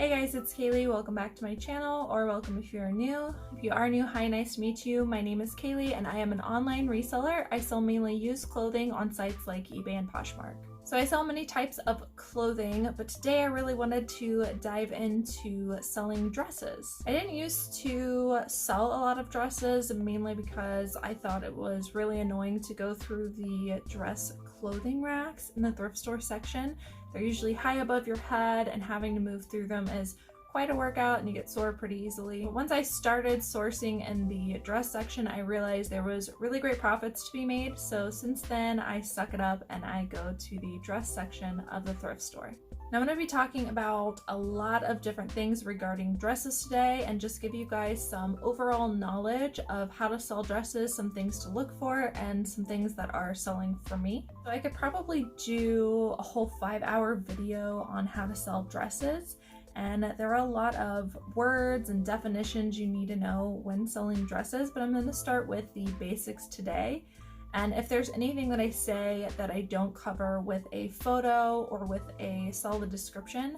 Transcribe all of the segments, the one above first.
Hey guys, it's Kaylee. Welcome back to my channel, or welcome if you are new. If you are new, hi, nice to meet you. My name is Kaylee and I am an online reseller. I sell mainly used clothing on sites like eBay and Poshmark. So I sell many types of clothing, but today I really wanted to dive into selling dresses. I didn't used to sell a lot of dresses, mainly because I thought it was really annoying to go through the dress clothing racks in the thrift store section. They're usually high above your head and having to move through them is quite a workout and you get sore pretty easily. But once I started sourcing in the dress section, I realized there was really great profits to be made. So since then I suck it up and I go to the dress section of the thrift store. Now I'm going to be talking about a lot of different things regarding dresses today and just give you guys some overall knowledge of how to sell dresses, some things to look for, and some things that are selling for me. So I could probably do a whole 5-hour video on how to sell dresses, and there are a lot of words and definitions you need to know when selling dresses, but I'm going to start with the basics today. And if there's anything that I say that I don't cover with a photo or with a solid description,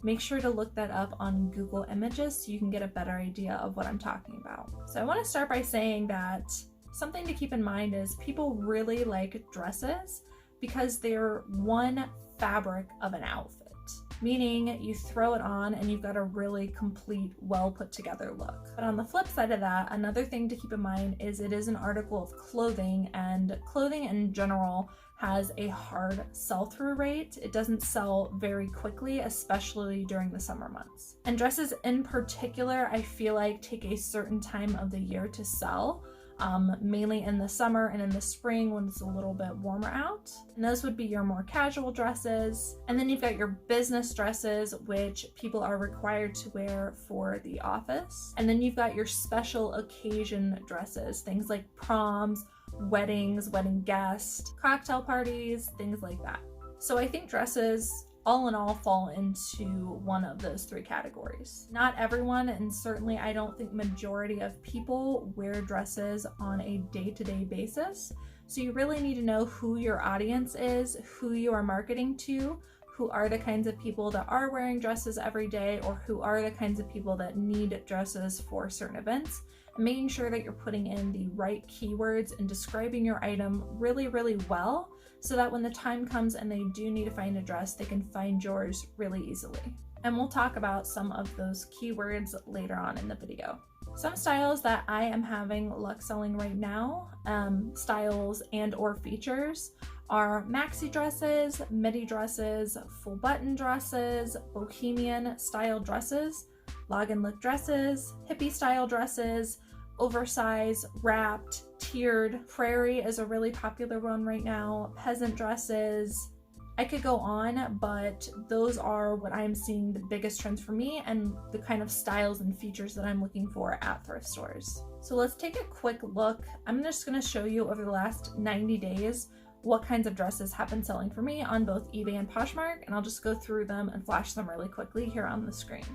make sure to look that up on Google Images so you can get a better idea of what I'm talking about. So I want to start by saying that something to keep in mind is people really like dresses because they're one fabric of an outfit. Meaning you throw it on and you've got a really complete, well put together look. But on the flip side of that, another thing to keep in mind is it is an article of clothing, and clothing in general has a hard sell-through rate. It doesn't sell very quickly, especially during the summer months. And dresses in particular, I feel like take a certain time of the year to sell. Mainly in the summer and in the spring when it's a little bit warmer out. And those would be your more casual dresses. And then you've got your business dresses, which people are required to wear for the office. And then you've got your special occasion dresses, things like proms, weddings, wedding guests, cocktail parties, things like that. So I think dresses all in all fall into one of those three categories. Not everyone, and certainly I don't think majority of people wear dresses on a day-to-day basis. So you really need to know who your audience is, who you are marketing to, who are the kinds of people that are wearing dresses every day, or who are the kinds of people that need dresses for certain events. And making sure that you're putting in the right keywords and describing your item really, really well, so that when the time comes and they do need to find a dress, they can find yours really easily. And we'll talk about some of those keywords later on in the video. Some styles that I am having luck selling right now, styles and or features, are maxi dresses, midi dresses, full button dresses, bohemian style dresses, log and look dresses, hippie style dresses, oversized, wrapped, tiered. Prairie is a really popular one right now. Peasant dresses. I could go on, but those are what I'm seeing the biggest trends for me and the kind of styles and features that I'm looking for at thrift stores. So let's take a quick look. I'm just going to show you over the last 90 days what kinds of dresses have been selling for me on both eBay and Poshmark, and I'll just go through them and flash them really quickly here on the screen.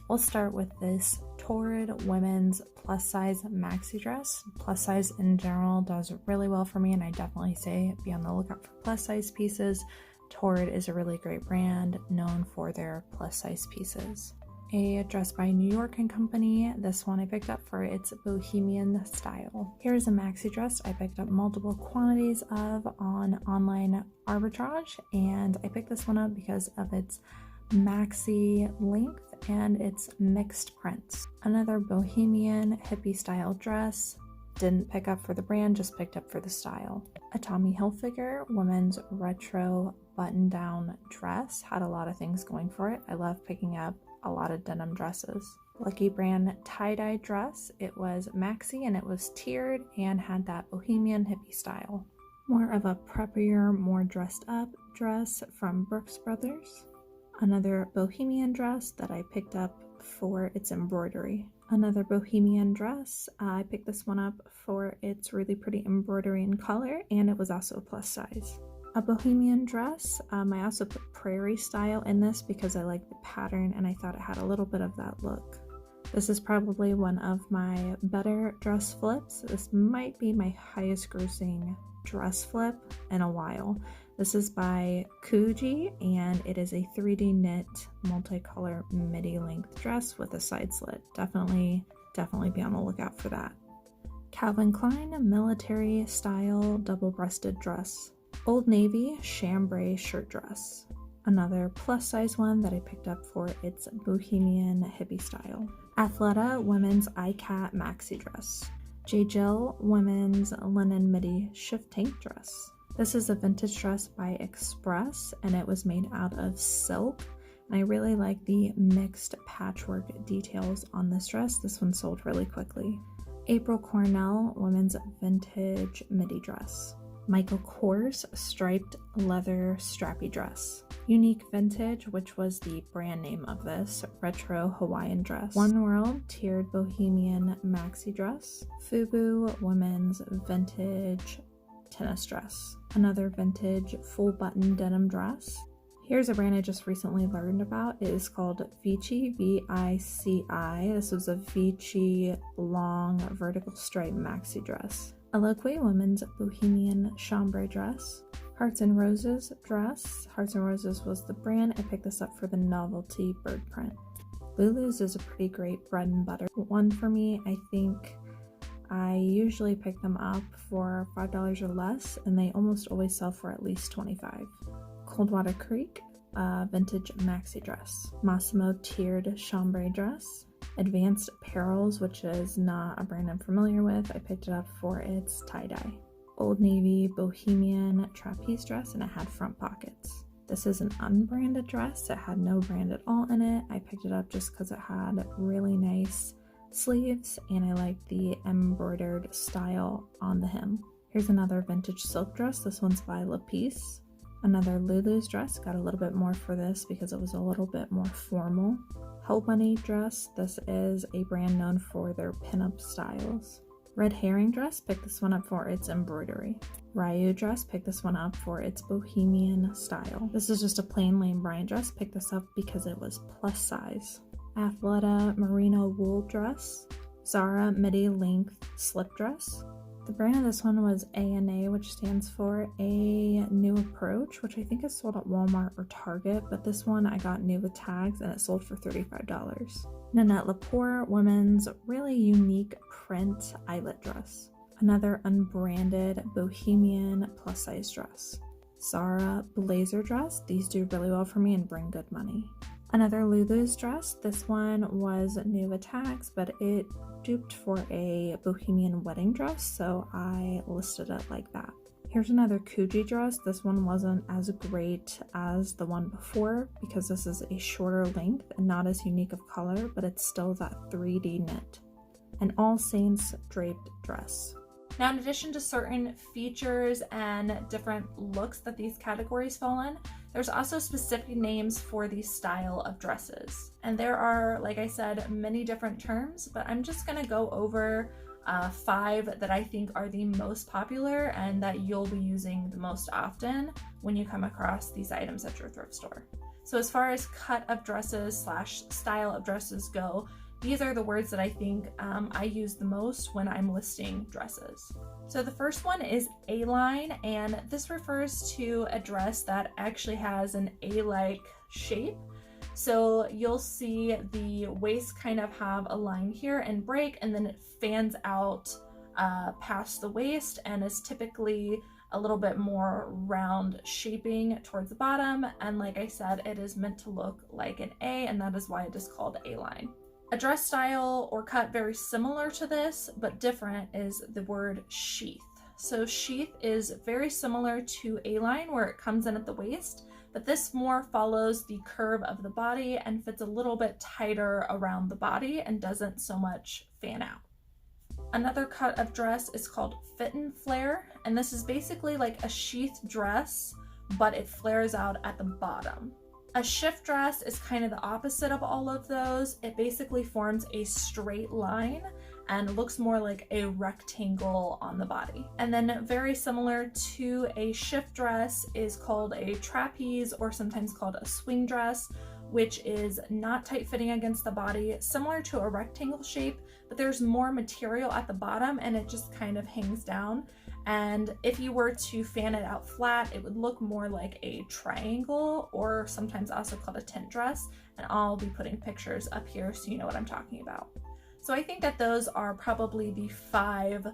We'll start with this Torrid women's plus size maxi dress. Plus size in general does really well for me, and I definitely say be on the lookout for plus size pieces. Torrid is a really great brand known for their plus size pieces. A dress by New York & Company. This one I picked up for its bohemian style. Here's a maxi dress I picked up multiple quantities of on online arbitrage, and I picked this one up because of its maxi length and its mixed prints. Another bohemian hippie style dress. Didn't pick up for the brand, just picked up for the style. A Tommy Hilfiger women's retro button down dress. Had a lot of things going for it. I love picking up a lot of denim dresses. Lucky brand tie-dye dress. It was maxi and it was tiered and had that bohemian hippie style. More of a preppier, more dressed up dress from Brooks Brothers. Another bohemian dress that I picked up for its embroidery. Another bohemian dress. I picked this one up for its really pretty embroidery and color, and it was also a plus size. A bohemian dress. I also put prairie style in this because I like the pattern and I thought it had a little bit of that look. This is probably one of my better dress flips. This might be my highest grossing dress flip in a while. This is by Kuji, and it is a 3D knit multicolor midi length dress with a side slit. Definitely be on the lookout for that. Calvin Klein military style double-breasted dress. Old Navy chambray shirt dress. Another plus size one that I picked up for its bohemian hippie style. Athleta women's iCat maxi dress. J. Jill women's linen midi shift tank dress. This is a vintage dress by Express, and it was made out of silk. And I really like the mixed patchwork details on this dress. This one sold really quickly. April Cornell women's vintage midi dress. Michael Kors striped leather strappy dress. Unique Vintage, which was the brand name of this, retro Hawaiian dress. One World tiered bohemian maxi dress. Fubu women's vintage tennis dress. Another vintage full button denim dress. Here's a brand I just recently learned about. It is called Vici, V-I-C-I. This was a Vici long vertical stripe maxi dress. Eloque women's bohemian chambray dress. Hearts and Roses dress. Hearts and Roses was the brand. I picked this up for the novelty bird print. Lulu's is a pretty great bread and butter one for me. I think I usually pick them up for $5 or less, and they almost always sell for at least $25. Coldwater Creek vintage maxi dress. Massimo tiered chambray dress. Advanced Apparels, which is not a brand I'm familiar with. I picked it up for its tie-dye. Old Navy bohemian trapeze dress, and it had front pockets. This is an unbranded dress. It had no brand at all in it. I picked it up just because it had really nice sleeves, and I liked the embroidered style on the hem. Here's another vintage silk dress. This one's by Lapis. Another Lulu's dress. Got a little bit more for this because it was a little bit more formal. Hell Bunny dress. This is a brand known for their pinup styles. Red Herring dress. Picked this one up for its embroidery. Ryu dress. Picked this one up for its bohemian style. This is just a plain Lane Bryant dress. Picked this up because it was plus size. Athleta merino wool dress. Zara midi length slip dress. The brand of this one was A&A, which stands for A New Approach, which I think is sold at Walmart or Target, but this one I got new with tags and it sold for $35. Nanette Lepore women's really unique print eyelet dress. Another unbranded bohemian plus size dress. Zara blazer dress. These do really well for me and bring good money. Another Lulu's dress. This one was new with tags, but it duped for a bohemian wedding dress, so I listed it like that. Here's another Kuji dress. This one wasn't as great as the one before because this is a shorter length and not as unique of color, but it's still that 3D knit. An All Saints draped dress. Now, in addition to certain features and different looks that these categories fall in, there's also specific names for these style of dresses. And there are, like I said, many different terms, but I'm just gonna go over 5 that I think are the most popular and that you'll be using the most often when you come across these items at your thrift store. So as far as cut of dresses / style of dresses go, these are the words that I think I use the most when I'm listing dresses. So the first one is A-line, and this refers to a dress that actually has an A-like shape. So you'll see the waist kind of have a line here and break, and then it fans out past the waist and is typically a little bit more round shaping towards the bottom. And like I said, it is meant to look like an A, and that is why it is called A-line. A dress style or cut very similar to this, but different, is the word sheath. So sheath is very similar to A-line where it comes in at the waist, but this more follows the curve of the body and fits a little bit tighter around the body and doesn't so much fan out. Another cut of dress is called fit and flare, and this is basically like a sheath dress, but it flares out at the bottom. A shift dress is kind of the opposite of all of those. It basically forms a straight line and looks more like a rectangle on the body. And then very similar to a shift dress is called a trapeze, or sometimes called a swing dress, which is not tight fitting against the body, similar to a rectangle shape, but there's more material at the bottom and it just kind of hangs down. And if you were to fan it out flat, it would look more like a triangle, or sometimes also called a tent dress. And I'll be putting pictures up here so you know what I'm talking about. So I think that those are probably the 5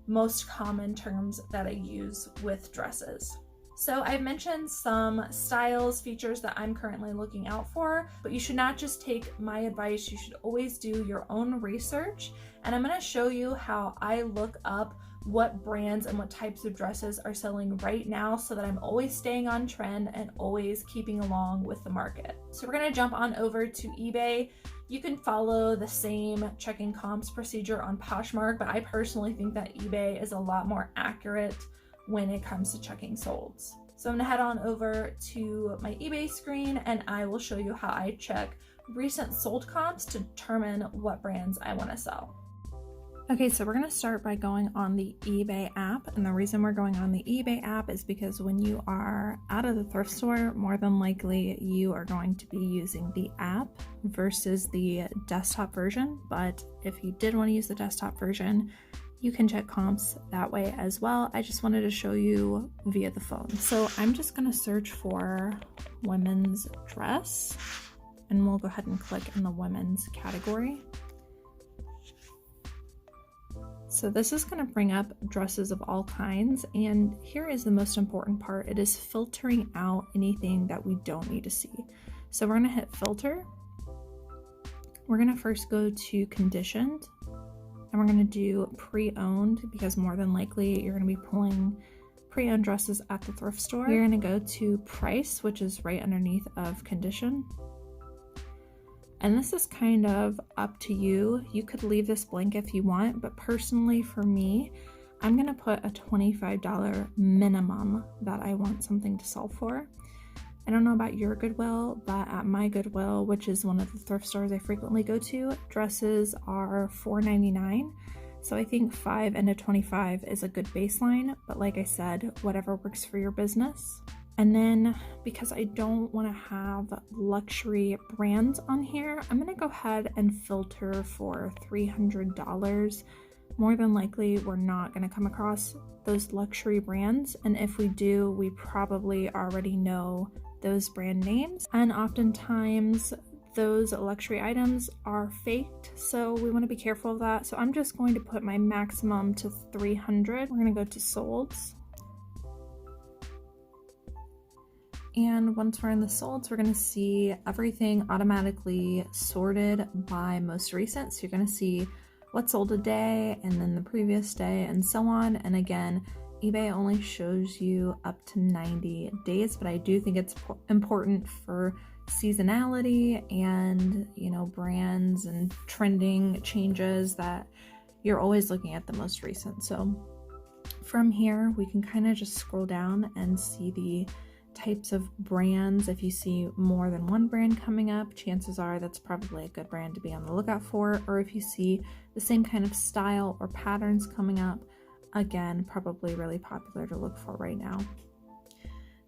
most common terms that I use with dresses. So I've mentioned some styles, features that I'm currently looking out for, but you should not just take my advice. You should always do your own research. And I'm going to show you how I look up what brands and what types of dresses are selling right now, so that I'm always staying on trend and always keeping along with the market. So we're going to jump on over to eBay. You can follow the same checking comps procedure on Poshmark, but I personally think that eBay is a lot more accurate when it comes to checking solds. So I'm gonna head on over to my eBay screen and I will show you how I check recent sold comps to determine what brands I want to sell. Okay, so we're going to start by going on the eBay app, and the reason we're going on the eBay app is because when you are out of the thrift store, more than likely you are going to be using the app versus the desktop version. But if you did want to use the desktop version, you can check comps that way as well. I just wanted to show you via the phone. So I'm just going to search for women's dress, and we'll go ahead and click in the women's category. So this is going to bring up dresses of all kinds, and here is the most important part. It is filtering out anything that we don't need to see. So we're going to hit filter. We're going to first go to conditioned, and we're going to do pre-owned, because more than likely you're going to be pulling pre-owned dresses at the thrift store. You're going to go to price, which is right underneath of condition. And this is kind of up to you. You could leave this blank if you want, but personally for me, I'm gonna put a $25 minimum that I want something to sell for. I don't know about your Goodwill, but at my Goodwill, which is one of the thrift stores I frequently go to, dresses are $4.99. So I think 5 and a 25 is a good baseline, but like I said, whatever works for your business. And then because I don't want to have luxury brands on here, I'm going to go ahead and filter for $300. More than likely, we're not going to come across those luxury brands. And if we do, we probably already know those brand names. And oftentimes those luxury items are faked, so we want to be careful of that. So I'm just going to put my maximum to 300. We're going to go to solds. And once we're in the solds, we're going to see everything automatically sorted by most recent. So you're going to see what sold a day and then the previous day and so on. And again, eBay only shows you up to 90 days, but I do think it's important for seasonality and, you know, brands and trending changes that you're always looking at the most recent. So from here, we can kind of just scroll down and see the types of brands. If you see more than one brand coming up, chances are that's probably a good brand to be on the lookout for. Or if you see the same kind of style or patterns coming up, again, probably really popular to look for right now.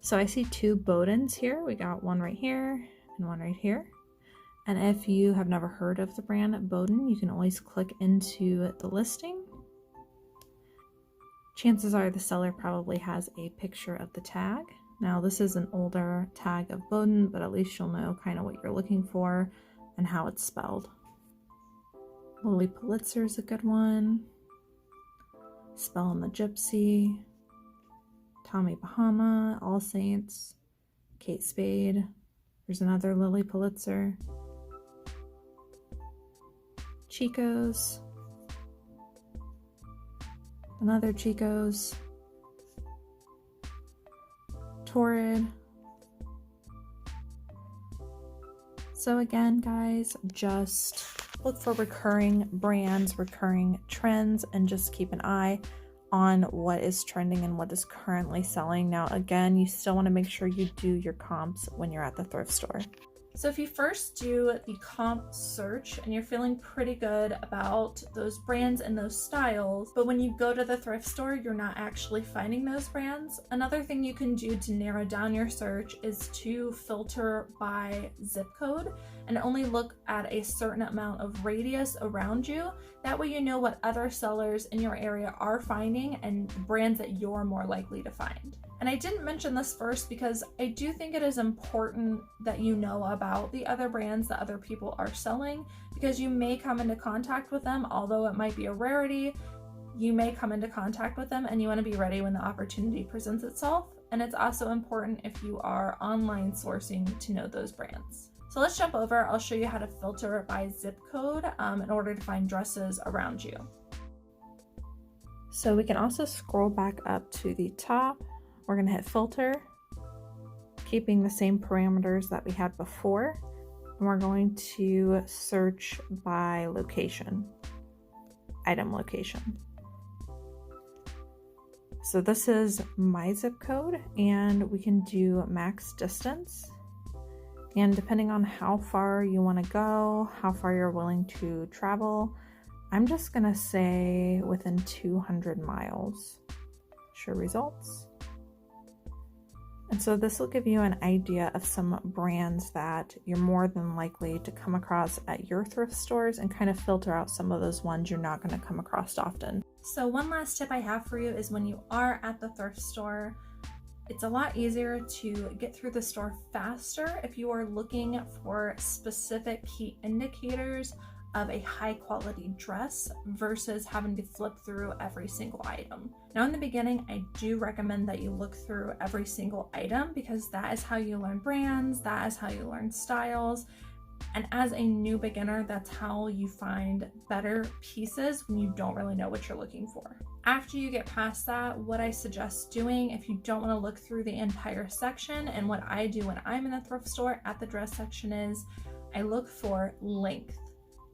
So I see 2 Bowdens here. We got one right here and one right here. And if you have never heard of the brand Bowden, you can always click into the listing. Chances are the seller probably has a picture of the tag. Now this is an older tag of Bowden, but at least you'll know kind of what you're looking for and how it's spelled. Lily Pulitzer is a good one. Spell and the Gypsy. Tommy Bahama, All Saints, Kate Spade. There's another Lily Pulitzer. Chico's. Another Chico's. Torrid. So again, guys, just look for recurring brands, recurring trends, and just keep an eye on what is trending and what is currently selling. Now, again, you still want to make sure you do your comps when you're at the thrift store. So if you first do the comp search and you're feeling pretty good about those brands and those styles, but when you go to the thrift store, you're not actually finding those brands, another thing you can do to narrow down your search is to filter by zip code and only look at a certain amount of radius around you. That way you know what other sellers in your area are finding and brands that you're more likely to find. And I didn't mention this first because I do think it is important that you know about the other brands that other people are selling, because you may come into contact with them. Although it might be a rarity, you may come into contact with them and you want to be ready when the opportunity presents itself. And it's also important if you are online sourcing to know those brands. So let's jump over. I'll show you how to filter by zip code in order to find dresses around you. So we can also scroll back up to the top. We're going to hit filter, keeping the same parameters that we had before. And we're going to search by location, item location. So this is my zip code, and we can do max distance. And depending on how far you want to go, how far you're willing to travel, I'm just going to say within 200 miles. Show results. And so this will give you an idea of some brands that you're more than likely to come across at your thrift stores and kind of filter out some of those ones you're not going to come across often. So one last tip I have for you is when you are at the thrift store, it's a lot easier to get through the store faster if you are looking for specific key indicators of a high quality dress versus having to flip through every single item. Now in the beginning, I do recommend that you look through every single item because that is how you learn brands, that is how you learn styles. And as a new beginner, that's how you find better pieces when you don't really know what you're looking for. After you get past that, what I suggest doing if you don't want to look through the entire section, and what I do when I'm in the thrift store at the dress section, is I look for length.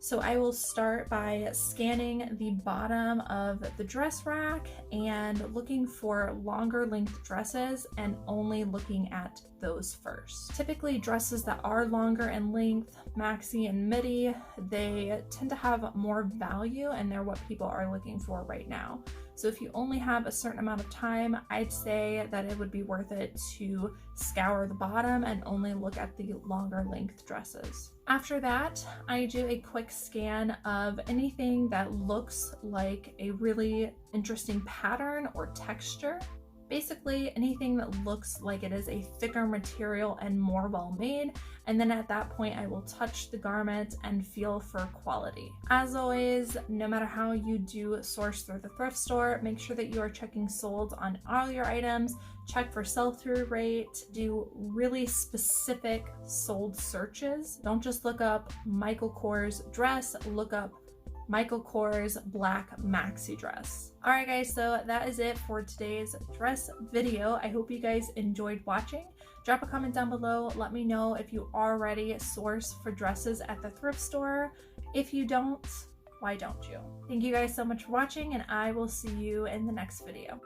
So I will start by scanning the bottom of the dress rack and looking for longer length dresses and only looking at those first. Typically dresses that are longer in length, maxi and midi, they tend to have more value and they're what people are looking for right now. So if you only have a certain amount of time, I'd say that it would be worth it to scour the bottom and only look at the longer length dresses. After that, I do a quick scan of anything that looks like a really interesting pattern or texture. Basically anything that looks like it is a thicker material and more well made, and then at that point I will touch the garment and feel for quality. As always, no matter how you do source through the thrift store, make sure that you are checking sold on all your items, check for sell-through rate, do really specific sold searches. Don't just look up Michael Kors dress, look up Michael Kors black maxi dress. All right guys, so that is it for today's dress video. I hope you guys enjoyed watching. Drop a comment down below. Let me know if you already source for dresses at the thrift store. If you don't, why don't you? Thank you guys so much for watching, and I will see you in the next video.